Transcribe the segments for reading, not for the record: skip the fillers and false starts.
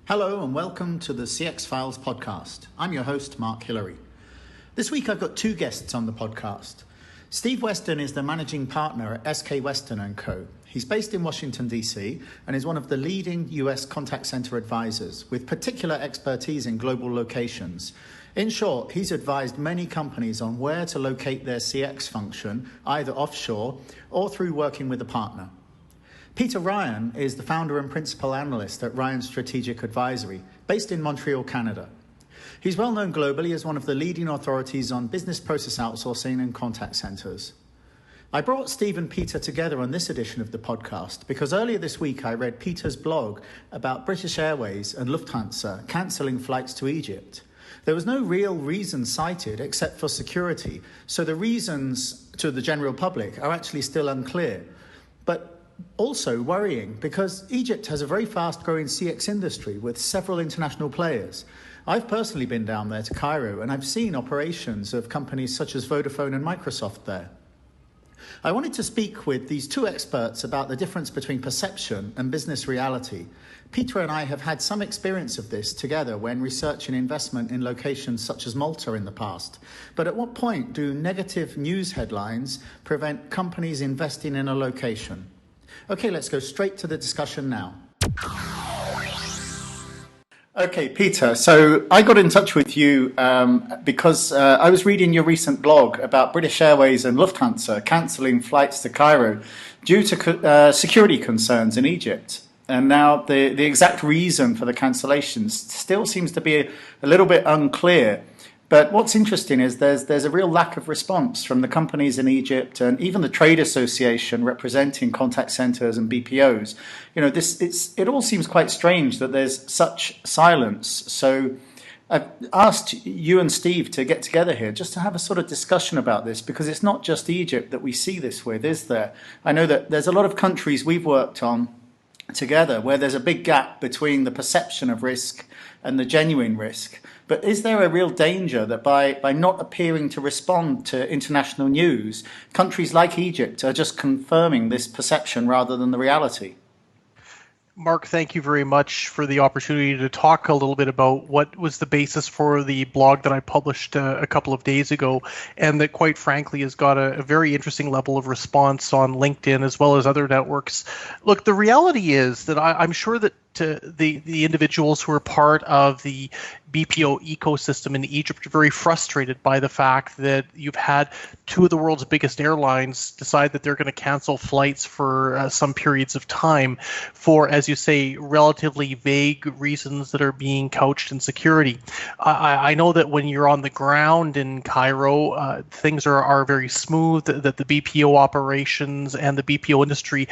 Hello and welcome to the CX Files podcast. I'm your host, Mark Hillary. This week I've got two guests on the podcast. Steve Weston is the managing partner at SK Weston & Co. He's based in Washington, DC, and is one of the leading US contact center advisors with particular expertise in global locations. In short, he's advised many companies on where to locate their CX function, either offshore or through working with a partner. Peter Ryan is the founder and principal analyst at Ryan Strategic Advisory, based in Montreal, Canada. He's well known globally as one of the leading authorities on business process outsourcing and contact centers. I brought Steve and Peter together on this edition of the podcast because earlier this week I read Peter's blog about British Airways and Lufthansa cancelling flights to Egypt. There was no real reason cited except for security, so the reasons to the general public are actually still unclear. But also worrying because Egypt has a very fast-growing CX industry with several international players. I've personally been down there to Cairo and I've seen operations of companies such as Vodafone and Microsoft there. I wanted to speak with these two experts about the difference between perception and business reality. Peter and I have had some experience of this together when researching investment in locations such as Malta in the past. But at what point do negative news headlines prevent companies investing in a location? Okay, let's go straight to the discussion now. Okay, Peter, so I got in touch with you because I was reading your recent blog about British Airways and Lufthansa cancelling flights to Cairo due to security concerns in Egypt. And now the exact reason for the cancellations still seems to be a little bit unclear. But what's interesting is there's a real lack of response from the companies in Egypt and even the trade association representing contact centers and BPOs. You know, it all seems quite strange that there's such silence. So I've asked you and Steve to get together here just to have a sort of discussion about this, because it's not just Egypt that we see this with, is there? I know that there's a lot of countries we've worked on together where there's a big gap between the perception of risk and the genuine risk. But is there a real danger that by not appearing to respond to international news, countries like Egypt are just confirming this perception rather than the reality? Mark, thank you very much for the opportunity to talk a little bit about what was the basis for the blog that I published a couple of days ago, and that quite frankly has got a very interesting level of response on LinkedIn as well as other networks. Look, the reality is that I'm sure that the individuals who are part of the BPO ecosystem in Egypt are very frustrated by the fact that you've had two of the world's biggest airlines decide that they're going to cancel flights for some periods of time for, as you say, relatively vague reasons that are being couched in security. I know that when you're on the ground in Cairo, things are very smooth, that the BPO operations and the BPO industry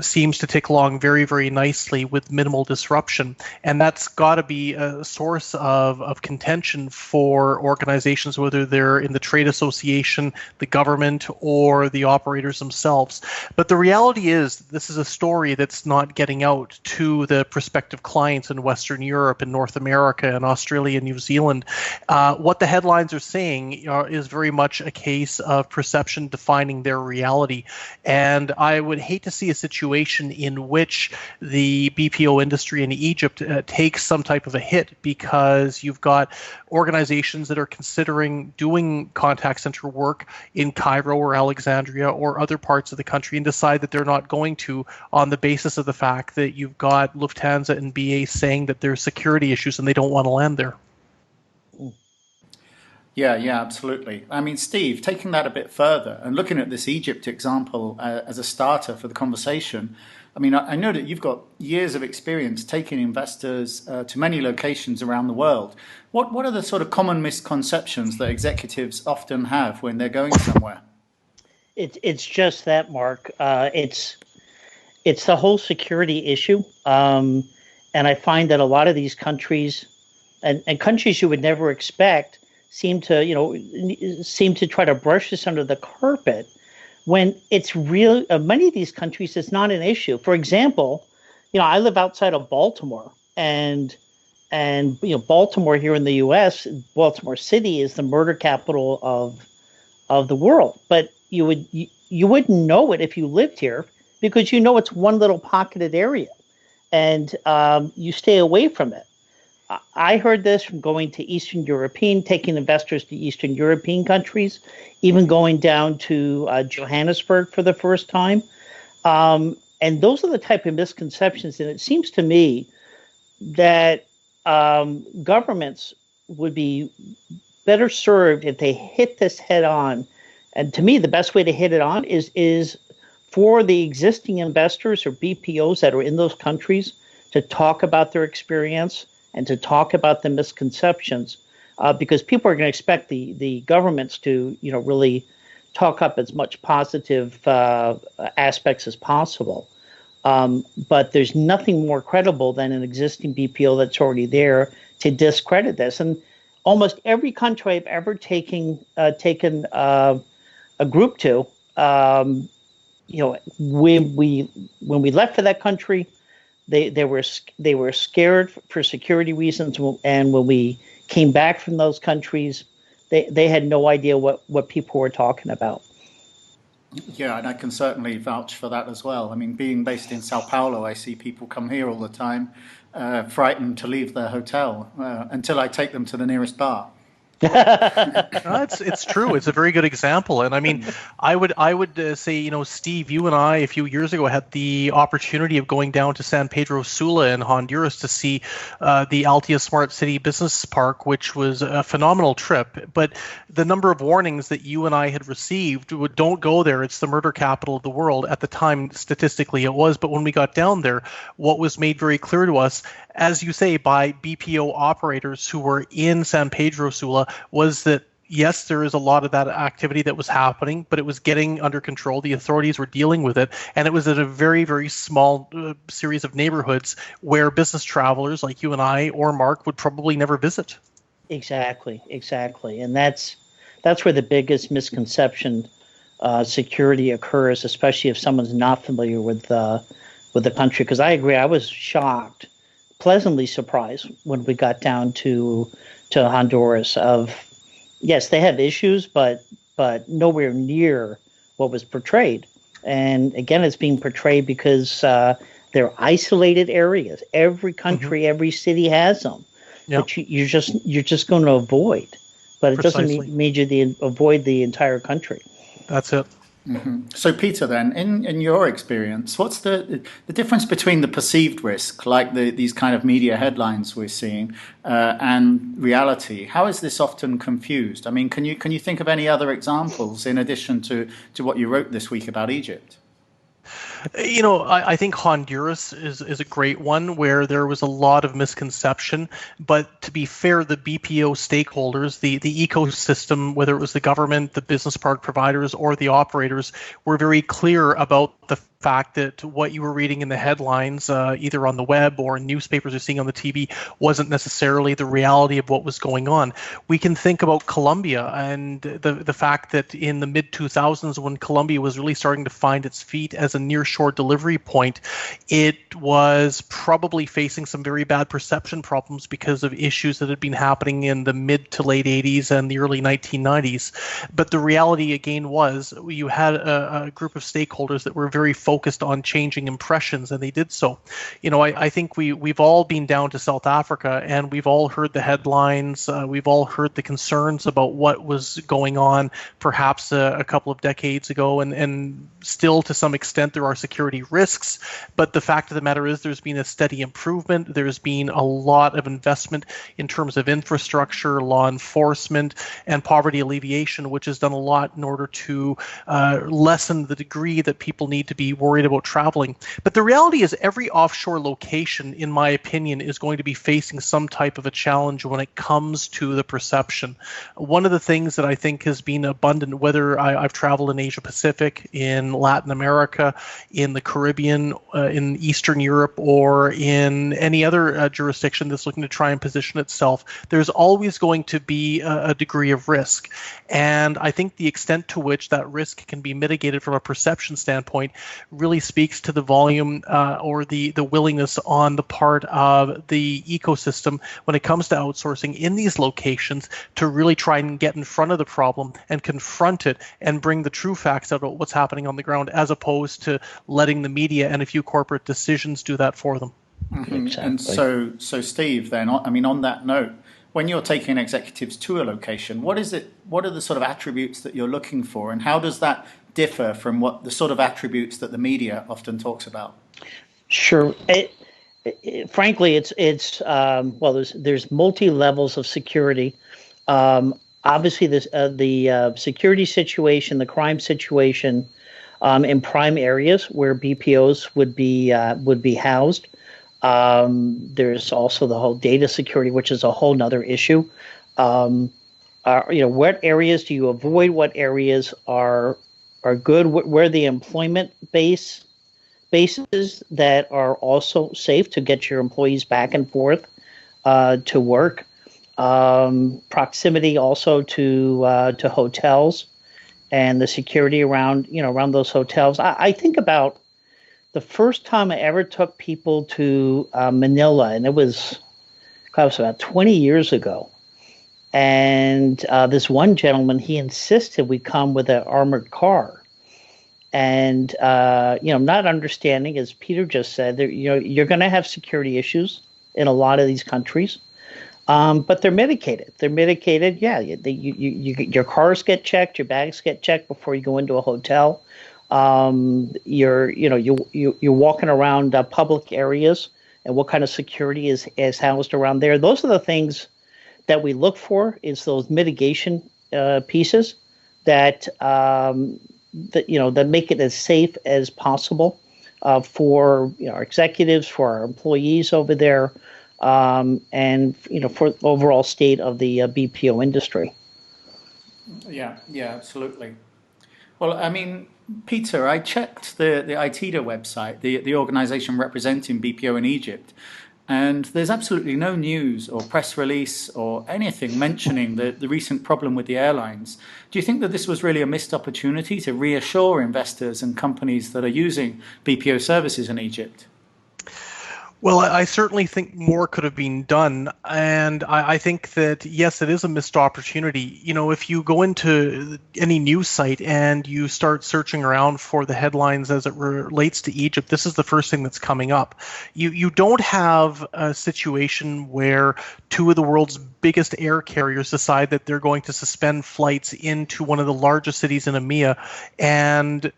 seems to tick along very, very nicely with minimal disruption. And that's got to be a source of contention for organizations, whether they're in the trade association, the government, or the operators themselves. But the reality is this is a story that's not getting out to the prospective clients in Western Europe and North America and Australia and New Zealand. What the headlines are saying is very much a case of perception defining their reality. And I would hate to see a situation in which the BPO industry in Egypt takes some type of a hit because you've got organizations that are considering doing contact center work in Cairo or Alexandria or other parts of the country and decide that they're not going to on the basis of the fact that you've got Lufthansa and BA saying that there's security issues and they don't want to land there. Yeah, absolutely. I mean, Steve, taking that a bit further and looking at this Egypt example as a starter for the conversation, I mean, I know that you've got years of experience taking investors to many locations around the world. What are the sort of common misconceptions that executives often have when they're going somewhere? It's just that, Mark. It's the whole security issue. And I find that a lot of these countries and countries you would never expect seem to try to brush this under the carpet when it's real. Many of these countries, it's not an issue. For example, I live outside of Baltimore, and Baltimore here in the U.S., Baltimore City is the murder capital of the world. But you wouldn't know it if you lived here because it's one little pocketed area. and you stay away from it. I heard this from going to taking investors to Eastern European countries, even going down to Johannesburg for the first time. And those are the type of misconceptions. And it seems to me that governments would be better served if they hit this head on. And to me, the best way to hit it on is for the existing investors or BPOs that are in those countries to talk about their experience and to talk about the misconceptions, because people are going to expect the governments to, really talk up as much positive aspects as possible. But there's nothing more credible than an existing BPO that's already there to discredit this. And almost every country I've ever taken a group to, when we left for that country, they were scared for security reasons, and when we came back from those countries, they had no idea what people were talking about. Yeah, and I can certainly vouch for that as well. I mean, being based in Sao Paulo, I see people come here all the time, frightened to leave their hotel until I take them to the nearest bar. It's true. It's a very good example, and I mean, I would say, Steve, you and I a few years ago had the opportunity of going down to San Pedro Sula in Honduras to see the Altia Smart City Business Park, which was a phenomenal trip. But the number of warnings that you and I had received would, don't go there. It's the murder capital of the world. At the time, statistically, it was. But when we got down there, what was made very clear to us, as you say, by BPO operators who were in San Pedro Sula, was that yes, there is a lot of that activity that was happening, but it was getting under control. The authorities were dealing with it, and it was at a very, very small series of neighborhoods where business travelers like you and I or Mark would probably never visit. Exactly, and that's where the biggest misconception security occurs, especially if someone's not familiar with the country. Because I agree, I was shocked, pleasantly surprised when we got down to Honduras of, yes, they have issues, but nowhere near what was portrayed. And again, it's being portrayed because they're isolated areas. Every country, every city has them, which you're just going to avoid. But it doesn't mean you avoid the entire country. That's it. Mm-hmm. So, Peter, then, in your experience, what's the difference between the perceived risk, like these kind of media headlines we're seeing, and reality? How is this often confused? I mean, can you think of any other examples in addition to what you wrote this week about Egypt? I think Honduras is a great one where there was a lot of misconception. But to be fair, the BPO stakeholders, the ecosystem, whether it was the government, the business park providers, or the operators, were very clear about the fact that what you were reading in the headlines, either on the web or in newspapers or seeing on the TV, wasn't necessarily the reality of what was going on. We can think about Colombia and the fact that in the mid-2000s, when Colombia was really starting to find its feet as a nearshore delivery point, it was probably facing some very bad perception problems because of issues that had been happening in the mid to late 80s and the early 1990s. But the reality, again, was you had a group of stakeholders that were very focused on changing impressions, and they did so. I think we've all been down to South Africa, and we've all heard the headlines. We've all heard the concerns about what was going on perhaps a couple of decades ago, and still to some extent there are security risks. But the fact of the matter is there's been a steady improvement. There's been a lot of investment in terms of infrastructure, law enforcement, and poverty alleviation, which has done a lot in order to lessen the degree that people need to be worried about traveling. But the reality is every offshore location, in my opinion, is going to be facing some type of a challenge when it comes to the perception. One of the things that I think has been abundant, whether I've traveled in Asia Pacific, in Latin America, in the Caribbean, in Eastern Europe, or in any other jurisdiction that's looking to try and position itself, there's always going to be a degree of risk. And I think the extent to which that risk can be mitigated from a perception standpoint really speaks to the volume or the willingness on the part of the ecosystem when it comes to outsourcing in these locations to really try and get in front of the problem and confront it and bring the true facts out about what's happening on the ground, as opposed to letting the media and a few corporate decisions do that for them. And Exactly. so Steve, then, I mean, on that note, when you're taking executives to a location, what is it? What are the sort of attributes that you're looking for, and how does that differ from what the sort of attributes that the media often talks about? Sure. Frankly, it's well, there's multi levels of security. Obviously, the security situation, the crime situation, in prime areas where BPOs would be housed. There's also the whole data security, which is a whole nother issue. What areas do you avoid? What areas are good? Where the employment bases that are also safe to get your employees back and forth to work. Proximity also to hotels and the security around those hotels. I think about the first time I ever took people to Manila, and it was about 20 years ago. And this one gentleman, he insisted we come with an armored car. And not understanding, as Peter just said, you're going to have security issues in a lot of these countries, but they're mitigated. They're mitigated. Yeah, your cars get checked, your bags get checked before you go into a hotel. You're walking around public areas, and what kind of security is housed around there. Those are the things that we look for. Is those mitigation pieces that. That make it as safe as possible for our executives, for our employees over there, and for the overall state of the BPO industry. Yeah, absolutely. Well, I mean, Peter, I checked the ITIDA website, the organization representing BPO in Egypt, and there's absolutely no news or press release or anything mentioning the recent problem with the airlines. Do you think that this was really a missed opportunity to reassure investors and companies that are using BPO services in Egypt? Well, I certainly think more could have been done. And I think that, yes, it is a missed opportunity. If you go into any news site and you start searching around for the headlines as it relates to Egypt, this is the first thing that's coming up. You don't have a situation where two of the world's biggest air carriers decide that they're going to suspend flights into one of the largest cities in EMEA, and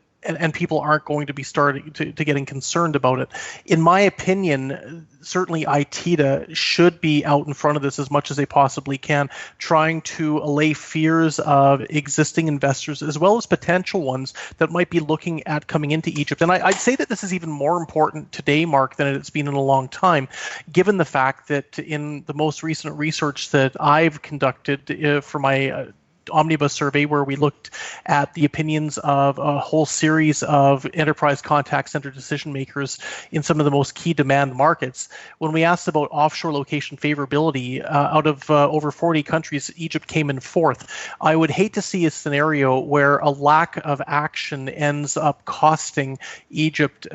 people aren't going to be starting to getting concerned about it. In my opinion, certainly ITIDA should be out in front of this as much as they possibly can, trying to allay fears of existing investors as well as potential ones that might be looking at coming into Egypt. And I'd say that this is even more important today, Mark, than it's been in a long time, given the fact that in the most recent research that I've conducted for my omnibus survey, where we looked at the opinions of a whole series of enterprise contact center decision makers in some of the most key demand markets. When we asked about offshore location favorability, out of over 40 countries, Egypt came in fourth. I would hate to see a scenario where a lack of action ends up costing Egypt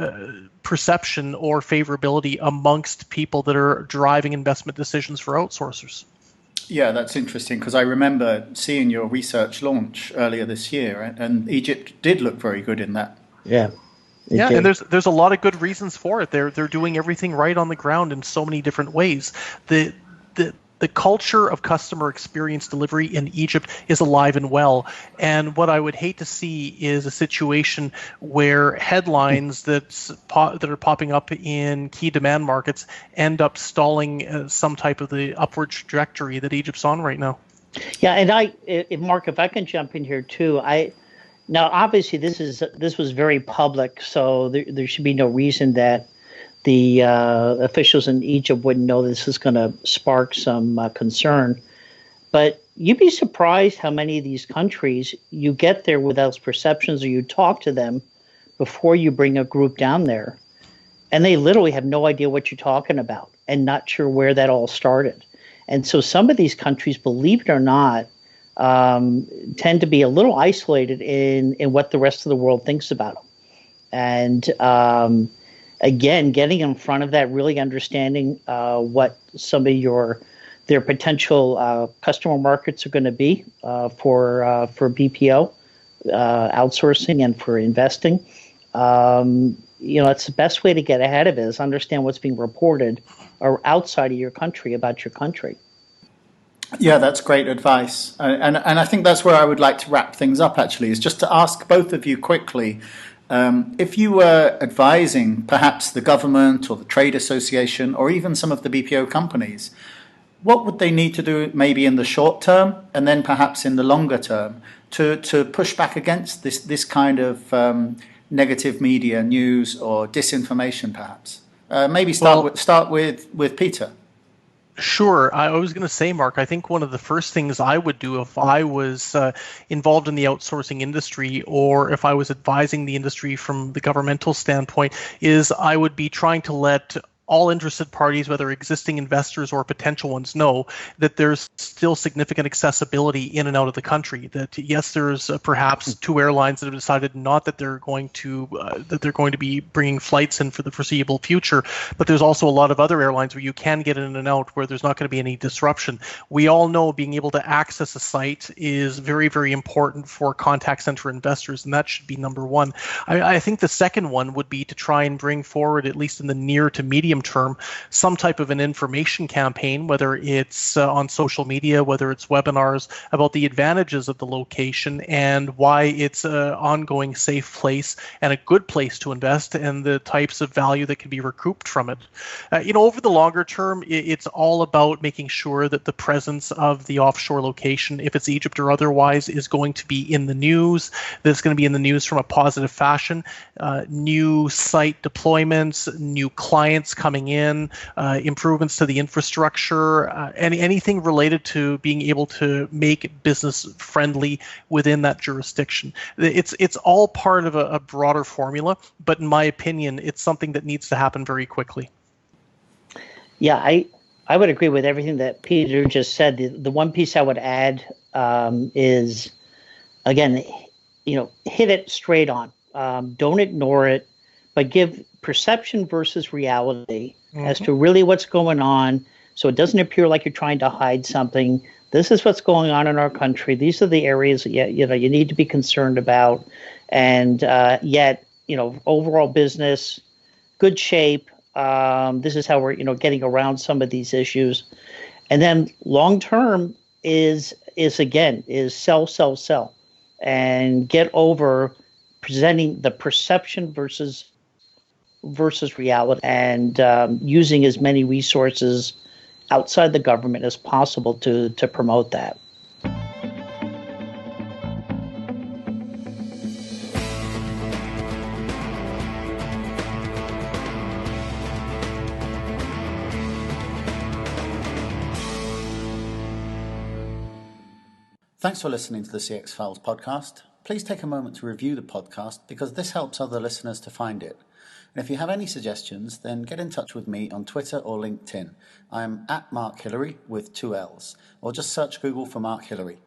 perception or favorability amongst people that are driving investment decisions for outsourcers. Yeah, that's interesting, because I remember seeing your research launch earlier this year, and Egypt did look very good in that. Yeah. Yeah, and there's a lot of good reasons for it. They're doing everything right on the ground in so many different ways. The culture of customer experience delivery in Egypt is alive and well. And what I would hate to see is a situation where headlines that are popping up in key demand markets end up stalling some type of the upward trajectory that Egypt's on right now. Yeah, and Mark, if I can jump in here too, now obviously this was very public, so there should be no reason that the officials in Egypt wouldn't know this is going to spark some concern. But you'd be surprised how many of these countries you get there without perceptions, or you talk to them before you bring a group down there, and they literally have no idea what you're talking about and not sure where that all started. And so some of these countries, believe it or not, tend to be a little isolated in what the rest of the world thinks about them. And again, getting in front of that, really understanding what some of their potential customer markets are going to be for BPO outsourcing and for investing. It's the best way to get ahead of it is understand what's being reported or outside of your country about your country. Yeah, that's great advice. And I think that's where I would like to wrap things up, actually, is just to ask both of you quickly, if you were advising perhaps the government or the trade association or even some of the BPO companies, what would they need to do maybe in the short term and then perhaps in the longer term to push back against this kind of negative media news or disinformation, perhaps? Maybe start with Peter. Sure. I was going to say, Mark, I think one of the first things I would do if I was involved in the outsourcing industry or if I was advising the industry from the governmental standpoint is I would be trying to let all interested parties, whether existing investors or potential ones, know that there's still significant accessibility in and out of the country. That yes, there's perhaps 2 airlines that have decided not that they're going to be bringing flights in for the foreseeable future, but there's also a lot of other airlines where you can get in and out where there's not going to be any disruption. We all know being able to access a site is very, very important for contact center investors, and that should be number one. I think the second one would be to try and bring forward, at least in the near to medium term, some type of an information campaign, whether it's on social media, whether it's webinars, about the advantages of the location and why it's an ongoing safe place and a good place to invest and the types of value that can be recouped from it. Over the longer term, it's all about making sure that the presence of the offshore location, if it's Egypt or otherwise, is going to be in the news, that it's going to be in the news from a positive fashion. New site deployments, new clients coming in, improvements to the infrastructure, anything related to being able to make business friendly within that jurisdiction. It's all part of a broader formula, but in my opinion, it's something that needs to happen very quickly. Yeah, I would agree with everything that Peter just said. The one piece I would add is, again, hit it straight on. Don't ignore it, but give perception versus reality as to really what's going on, so it doesn't appear like you're trying to hide something. This is what's going on in our country. These are the areas that you need to be concerned about, and yet overall business, good shape. This is how we're getting around some of these issues, and then long term is sell, and get over presenting the perception versus reality, and using as many resources outside the government as possible to promote that. Thanks for listening to the CX Files podcast. Please take a moment to review the podcast because this helps other listeners to find it. And if you have any suggestions, then get in touch with me on Twitter or LinkedIn. I am @Mark Hillary with 2 L's, or just search Google for Mark Hillary.